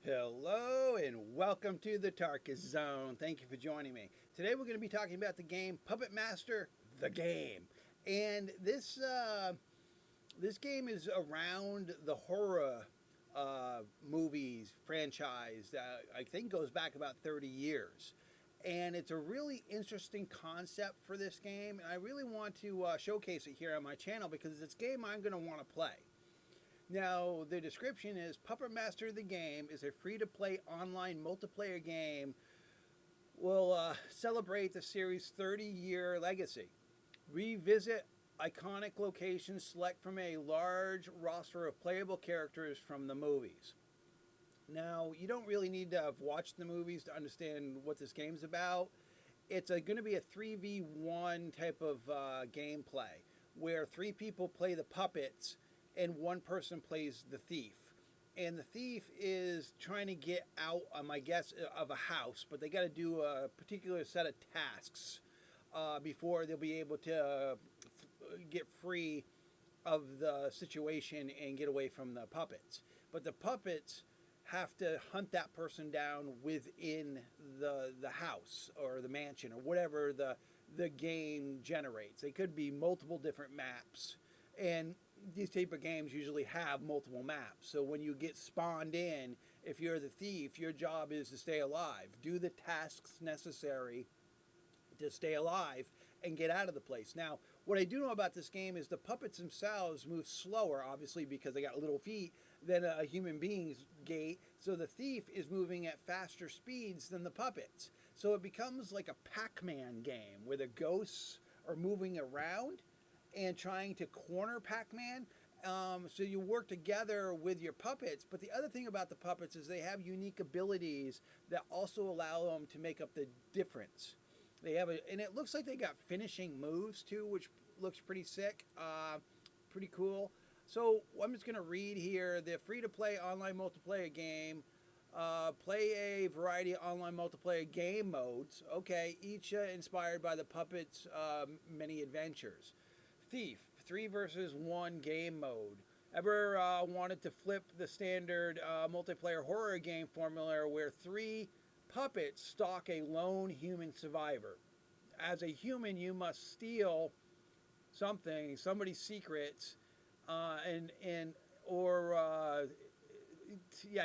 Hello and welcome to the Tarkus Zone. Thank you for joining me. Today we're going to be talking about the game Puppet Master: The Game, and this game is around the horror movies franchise that I think goes back about 30 years. And it's a really interesting concept for this game, and I really want to showcase it here on my channel because it's a game I'm going to want to play. Now, the description is Puppet Master the Game is a free-to-play online multiplayer game. Will celebrate the series' 30-year legacy. Revisit iconic locations, select from a large roster of playable characters from the movies. Now, you don't really need to have watched the movies to understand what this game's about. It's going to be a 3v1 type of gameplay where three people play the puppets and one person plays the thief. And the thief is trying to get out, I guess, of a house, but they got to do a particular set of tasks before they'll be able to get free of the situation and get away from the puppets. But the puppets have to hunt that person down within the house or the mansion or whatever the game generates. They could be multiple different maps. And these type of games usually have multiple maps. So when you get spawned in, if you're the thief, your job is to stay alive. Do the tasks necessary to stay alive and get out of the place. Now, what I do know about this game is the puppets themselves move slower, obviously, because they got little feet, than a human being's gait. So the thief is moving at faster speeds than the puppets. So it becomes like a Pac-Man game where the ghosts are moving around and trying to corner Pac-Man. So you work together with your puppets. But the other thing about the puppets is they have unique abilities that also allow them to make up the difference. They have and it looks like they got finishing moves too, which looks pretty sick, pretty cool. So I'm just going to read here. The free-to-play online multiplayer game. Play a variety of online multiplayer game modes. Okay, each inspired by the puppets' many adventures. Thief, 3 versus 1 game mode. Ever wanted to flip the standard multiplayer horror game formula where 3 puppets stalk a lone human survivor? As a human, you must steal somebody's secrets, you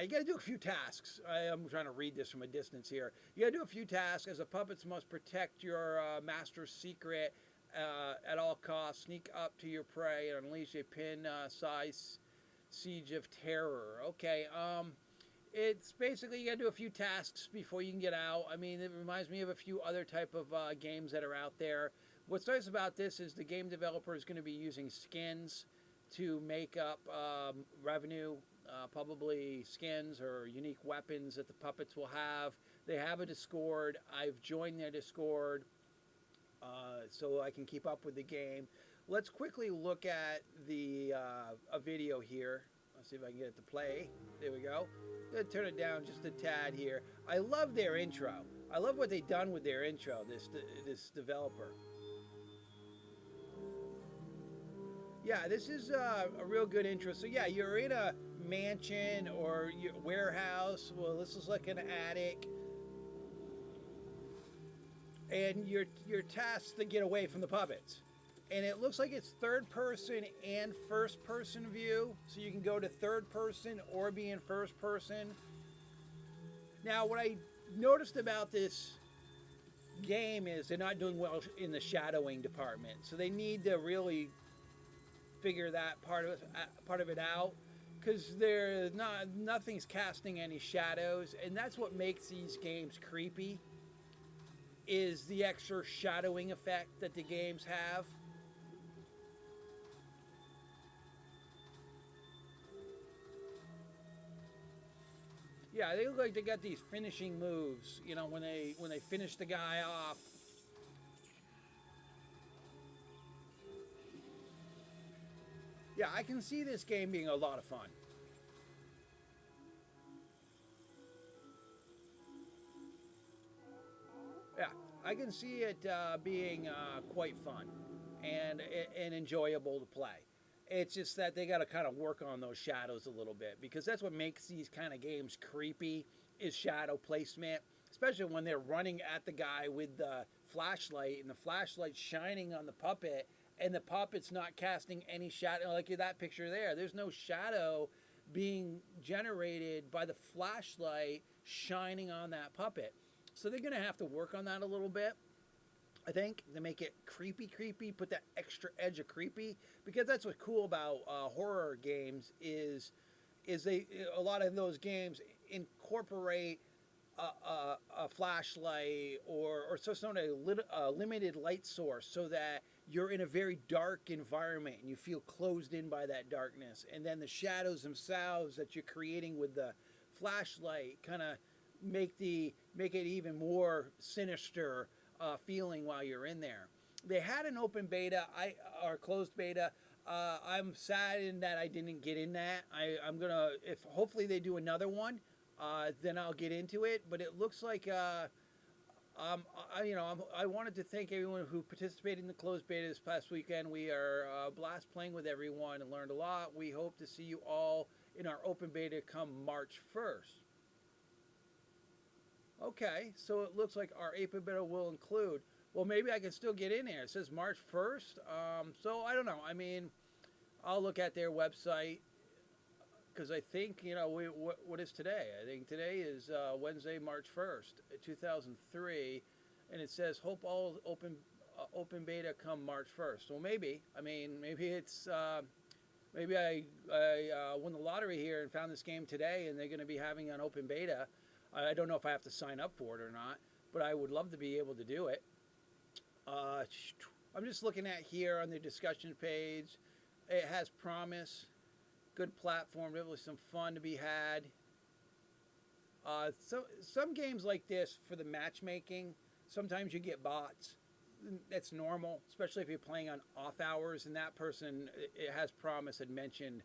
got to do a few tasks. I'm trying to read this from a distance here. You got to do a few tasks as the puppets must protect your master's secret at all costs. Sneak up to your prey and unleash a pin-sized siege of terror. Okay, it's basically you got to do a few tasks before you can get out. I mean, it reminds me of a few other type of games that are out there. What's nice about this is the game developer is going to be using skins to make up revenue, probably skins or unique weapons that the puppets will have. They have a Discord. I've joined their Discord so I can keep up with the game. Let's quickly look at a video here. Let's see if I can get it to play. There we go. I'm going to turn it down just a tad here. I love their intro. I love what they've done with their intro, this developer. Yeah, this is a real good intro. So yeah, you're in a mansion or your warehouse. Well, this is like an attic. And you're tasked to get away from the puppets. And it looks like it's third person and first person view. So you can go to third person or be in first person. Now, what I noticed about this game is they're not doing well in the shadowing department. So they need to really figure that part of it out, because nothing's casting any shadows, and that's what makes these games creepy, is the extra shadowing effect that the games have. Yeah, they look like they got these finishing moves, you know, when they finish the guy off. Yeah, I can see this game being a lot of fun. Yeah, I can see it being quite fun and enjoyable to play. It's just that they got to kind of work on those shadows a little bit, because that's what makes these kind of games creepy, is shadow placement, especially when they're running at the guy with the flashlight and the flashlight shining on the puppet, and the puppet's not casting any shadow. Like that picture there, there's no shadow being generated by the flashlight shining on that puppet. So they're going to have to work on that a little bit, I think, to make it creepy, put that extra edge of creepy, because that's what's cool about horror games is they, a lot of those games incorporate a flashlight or some a limited light source, so that you're in a very dark environment and you feel closed in by that darkness, and then the shadows themselves that you're creating with the flashlight kind of make it even more sinister feeling while you're in there. They had an open beta, or closed beta. I'm saddened that I didn't get in that. I'm gonna, if hopefully they do another one, then I'll get into it. But it looks like I wanted to thank everyone who participated in the closed beta this past weekend. We are a blast playing with everyone and learned a lot. We hope to see you all in our open beta come March 1st. Okay, so it looks like our open beta will include. Well, maybe I can still get in there. It says March 1st. So I don't know. I mean, I'll look at their website, because I think, what is today? I think today is Wednesday, March 1st, 2003, and it says hope all open beta come March 1st. Well, maybe. I mean, maybe it's maybe I won the lottery here and found this game today, and they're going to be having an open beta. I don't know if I have to sign up for it or not, but I would love to be able to do it. I'm just looking at here on the discussion page. It has promise, good platform, really some fun to be had. So some games like this, for the matchmaking, sometimes you get bots. That's normal, especially if you're playing on off hours, and that person, it has promise, had mentioned,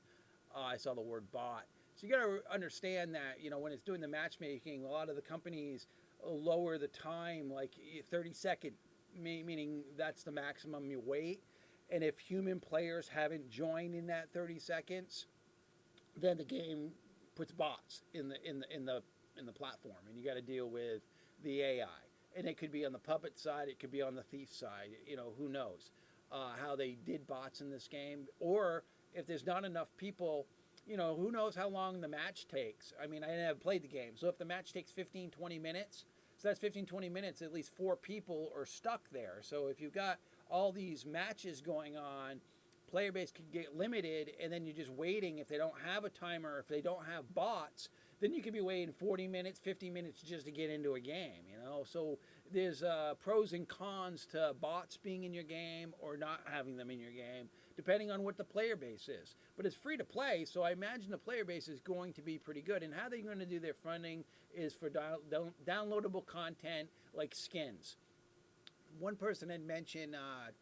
I saw the word bot. So you got to understand that, when it's doing the matchmaking, a lot of the companies lower the time, like 30 second, meaning that's the maximum you wait. And if human players haven't joined in that 30 seconds, then the game puts bots in the platform, and you got to deal with the AI. And it could be on the puppet side, it could be on the thief side. Who knows how they did bots in this game, or if there's not enough people. Who knows how long the match takes. I mean, I haven't played the game. So if the match takes 15, 20 minutes, so that's 15, 20 minutes, at least 4 people are stuck there. So if you've got all these matches going on, player base could get limited, and then you're just waiting. If they don't have a timer, if they don't have bots, then you could be waiting 40 minutes, 50 minutes just to get into a game, So there's pros and cons to bots being in your game or not having them in your game, depending on what the player base is. But it's free to play, so I imagine the player base is going to be pretty good. And how they're going to do their funding is for downloadable content like skins. One person had mentioned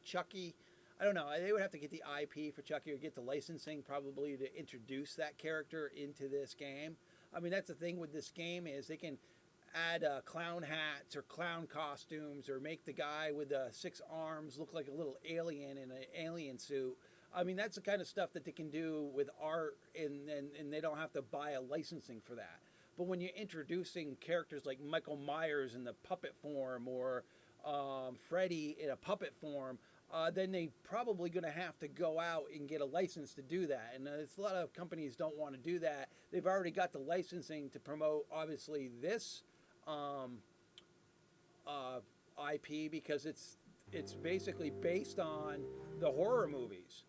Chucky. I don't know. They would have to get the IP for Chucky or get the licensing probably to introduce that character into this game. I mean, that's the thing with this game, is they can add clown hats or clown costumes, or make the guy with 6 arms look like a little alien in an alien suit. I mean, that's the kind of stuff that they can do with art, and they don't have to buy a licensing for that. But when you're introducing characters like Michael Myers in the puppet form, or Freddy in a puppet form, then they probably going to have to go out and get a license to do that. And a lot of companies don't want to do that. They've already got the licensing to promote, obviously, this IP, because it's basically based on the horror movies.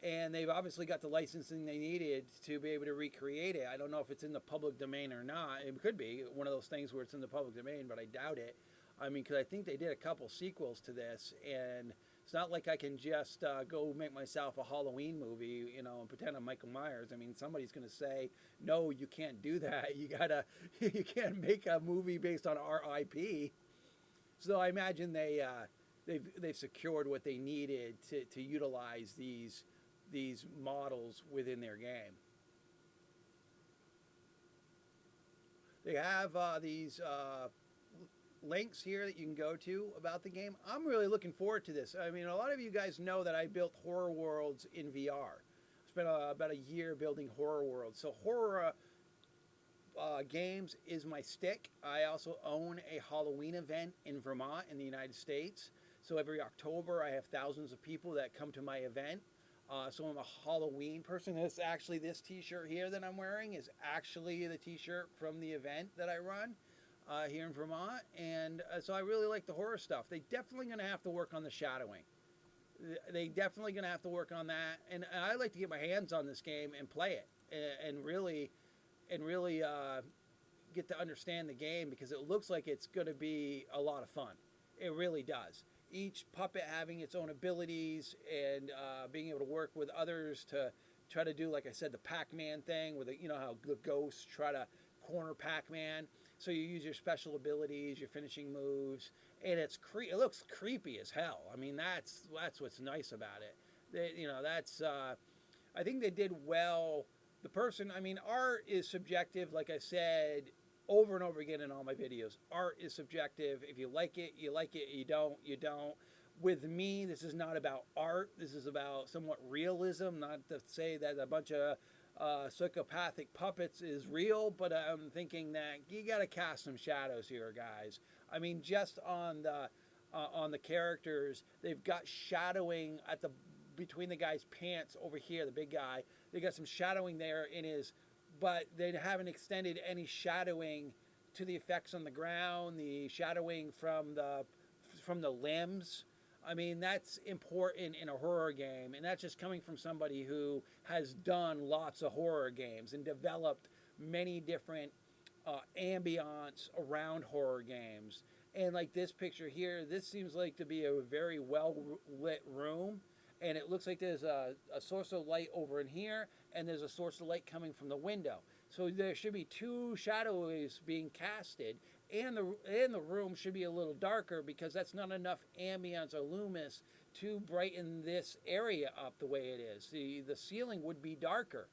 And they've obviously got the licensing they needed to be able to recreate it. I don't know if it's in the public domain or not. It could be one of those things where it's in the public domain, but I doubt it. I mean, because I think they did a couple sequels to this, and it's not like I can just go make myself a Halloween movie, and pretend I'm Michael Myers. I mean, somebody's going to say, no, you can't do that. You can't make a movie based on our IP. So I imagine they've secured what they needed to utilize these models within their game. They have these links here that you can go to about the game. I'm really looking forward to this. I mean, a lot of you guys know that I built horror worlds in VR. spent about a year building horror worlds. So horror games is my stick. I also own a Halloween event in Vermont in the United States. So every October, I have thousands of people that come to my event. So I'm a Halloween person. It's actually this T-shirt here that I'm wearing is actually the T-shirt from the event that I run here in Vermont. And so I really like the horror stuff. They definitely going to have to work on the shadowing. They definitely going to have to work on that. And I like to get my hands on this game and play it and really get to understand the game, because it looks like it's going to be a lot of fun. It really does. Each puppet having its own abilities and being able to work with others to try to do, like I said, the Pac-Man thing, where you know how the ghosts try to corner Pac-Man. So you use your special abilities, your finishing moves, and it looks creepy as hell. I mean, that's what's nice about it. I think they did well. The person, I mean, art is subjective, like I said over and over again in all my videos. Art is subjective. If you like it, you like it. You don't, you don't. With me, this is not about art. This is about somewhat realism. Not to say that a bunch of psychopathic puppets is real, but I'm thinking that you got to cast some shadows here, guys. I mean, just on the characters, they've got shadowing at the between the guy's pants over here, the big guy. They got some shadowing there in his, but they haven't extended any shadowing to the effects on the ground, the shadowing from the limbs. I mean, that's important in a horror game, and that's just coming from somebody who has done lots of horror games and developed many different ambience around horror games. And like this picture here, this seems like to be a very well lit room. And it looks like there's a source of light over in here, and there's a source of light coming from the window. So there should be two shadows being casted, and the room should be a little darker, because that's not enough ambience or luminous to brighten this area up the way it is. The ceiling would be darker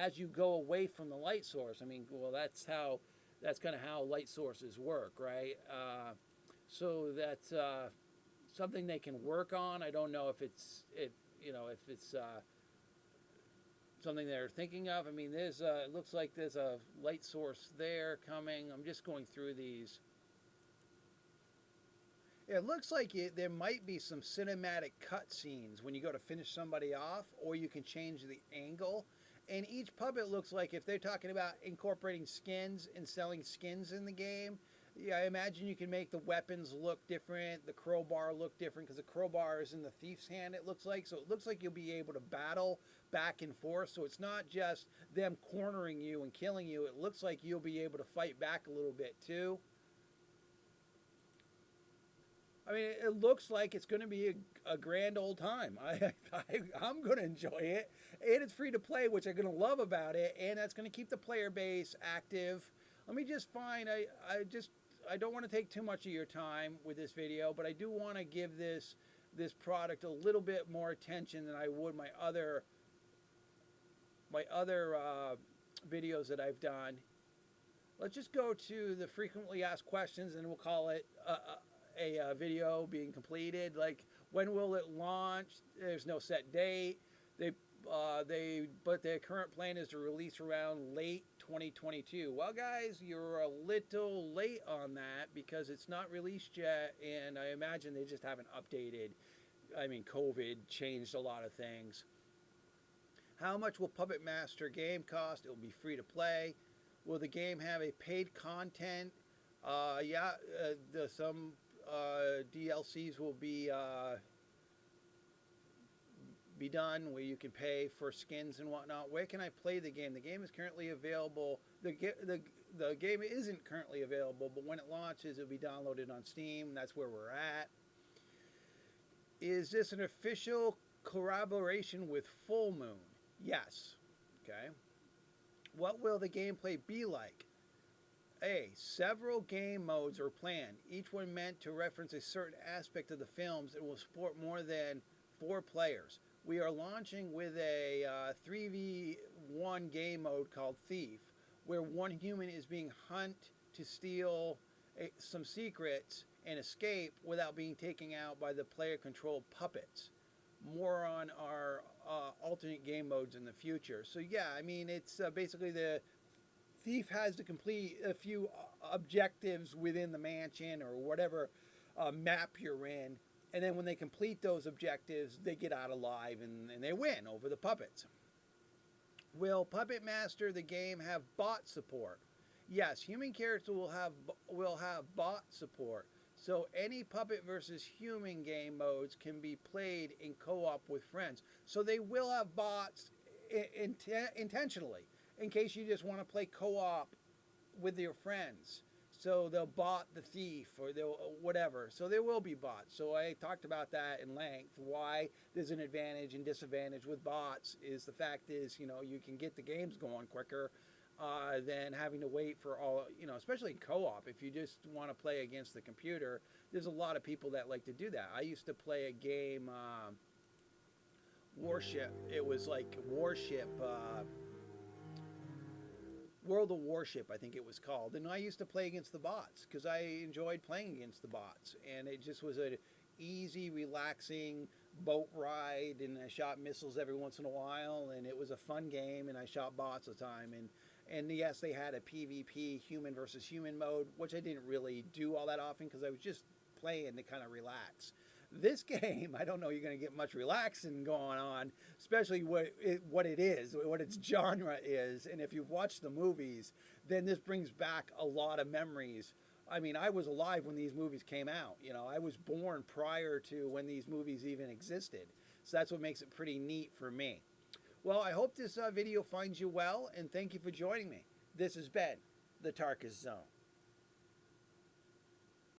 as you go away from the light source. I mean, well, that's kind of how light sources work, right? So that's something they can work on. I don't know if it's something they're thinking of. I mean, there's it looks like there's a light source there coming. I'm just going through these. It looks like there might be some cinematic cut scenes when you go to finish somebody off, or you can change the angle. And each puppet looks like, if they're talking about incorporating skins and selling skins in the game, yeah, I imagine you can make the weapons look different, the crowbar look different, because the crowbar is in the thief's hand, it looks like. So it looks like you'll be able to battle back and forth. So it's not just them cornering you and killing you. It looks like you'll be able to fight back a little bit too. I mean, it looks like it's going to be a grand old time. I'm going to enjoy it. And it's free to play, which I'm going to love about it. And that's going to keep the player base active. Let me just find, I don't want to take too much of your time with this video, but I do want to give this product a little bit more attention than I would my other videos that I've done. Let's just go to the frequently asked questions, and we'll call it a video being completed. Like, when will it launch? There's no set date. But their current plan is to release around late 2022. Well, guys, you're a little late on that, because it's not released yet, and I imagine they just haven't updated. I mean, COVID changed a lot of things. How much will Puppet Master game cost? It will be free to play. Will the game have a paid content? Some DLCs will be done, where you can pay for skins and whatnot. Where can I play the game? The game is currently available. The game isn't currently available, but when it launches, it'll be downloaded on Steam. That's where we're at. Is this an official collaboration with Full Moon? Yes. Okay. What will the gameplay be like? A. Several game modes are planned, each one meant to reference a certain aspect of the films and will support more than 4 players. We are launching with a 3v1 game mode called Thief, where one human is being hunted to steal some secrets and escape without being taken out by the player-controlled puppets. more on our alternate game modes in the future. So yeah, I mean, it's basically the thief has to complete a few objectives within the mansion or whatever map you're in, and then when they complete those objectives, they get out alive and they win over the puppets. Will Puppet Master the game have bot support? Yes, human characters will have bot support. So any puppet versus human game modes can be played in co-op with friends. So they will have bots intentionally in case you just want to play co-op with your friends. So they'll bot the thief or they'll whatever. So there will be bots. So I talked about that in length. Why there's an advantage and disadvantage with bots is the fact is, you can get the games going quicker than having to wait for all, especially in co-op. If you just want to play against the computer, there's a lot of people that like to do that. I used to play a game, Warship. It was like Warship. World of Warship, I think it was called. And I used to play against the bots because I enjoyed playing against the bots. And it just was an easy, relaxing boat ride. And I shot missiles every once in a while. And it was a fun game. And I shot bots all the time. And yes, they had a PvP, human versus human mode, which I didn't really do all that often because I was just playing to kind of relax. This game, I don't know you're going to get much relaxing going on, especially what it is, what its genre is. And if you've watched the movies, then this brings back a lot of memories. I mean, I was alive when these movies came out. I was born prior to when these movies even existed. So that's what makes it pretty neat for me. Well, I hope this video finds you well, and thank you for joining me. This has been the Tarkus Zone.